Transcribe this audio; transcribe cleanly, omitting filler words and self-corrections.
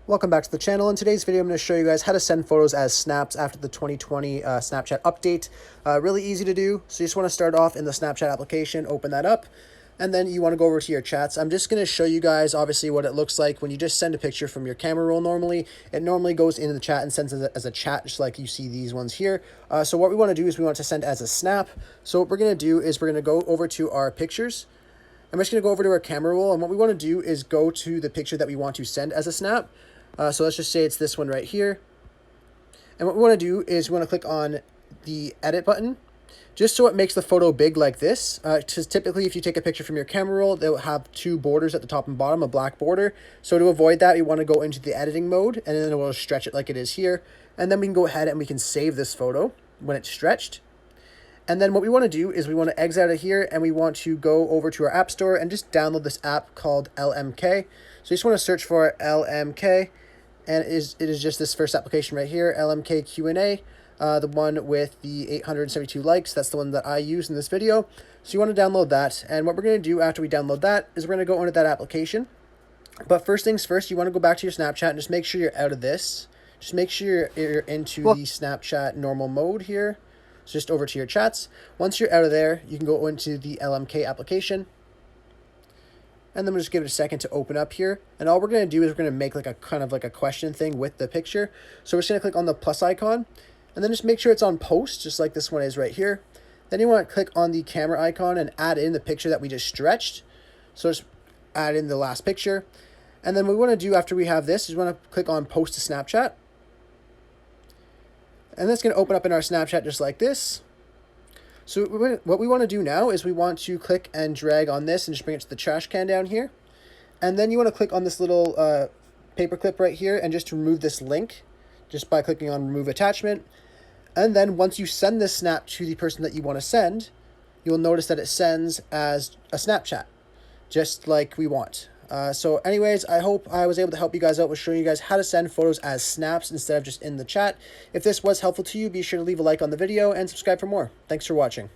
Welcome back to the channel. In today's video, I'm going to show you guys how to send photos as snaps after the 2020 Snapchat update. Really easy to do. So you just want to start off in the Snapchat application, open that up, and then you want to go over to your chats. I'm just going to show you guys obviously what it looks like when you just send a picture from your camera roll normally. It normally goes into the chat and sends as a chat, just like you see these ones here. So what we want to do is we want to send as a snap. So what we're going to do is we're going to go over to our pictures. I'm just going to go over to our camera roll, and what we want to do is go to the picture that we want to send as a snap. So let's just say it's this one right here. And what we want to do is we want to click on the edit button, just so it makes the photo big like this. Because typically if you take a picture from your camera roll, they'll have two borders at the top and bottom, a black border. So to avoid that, we want to go into the editing mode, and then we'll stretch it like it is here. And then we can go ahead and we can save this photo when it's stretched. And then what we want to do is we want to exit out of here, and we want to go over to our app store and just download this app called LMK. So you just want to search for LMK, and it is just this first application right here, LMK Q&A, the one with the 872 likes. That's the one that I use in this video. So you want to download that, and what we're going to do after we download that is we're going to go into that application. But first things first, you want to go back to your Snapchat and just make sure you're out of this. Just make sure you're into the Snapchat normal mode here. So just over to your chats. Once you're out of there, you can go into the LMK application. And then we'll just give it a second to open up here. And all we're going to do is we're going to make like a kind of like a question thing with the picture. So we're just going to click on the plus icon. And then just make sure it's on post, just like this one is right here. Then you want to click on the camera icon and add in the picture that we just stretched. So just add in the last picture. And then what we want to do after we have this is we want to click on post to Snapchat. And that's going to open up in our Snapchat just like this. So what we want to do now is we want to click and drag on this and just bring it to the trash can down here. And then you want to click on this little paper clip right here and just remove this link just by clicking on remove attachment. And then once you send this snap to the person that you want to send, you'll notice that it sends as a Snapchat, just like we want. So anyways, I hope I was able to help you guys out with showing you guys how to send photos as snaps instead of just in the chat. If this was helpful to you, be sure to leave a like on the video and subscribe for more. Thanks for watching.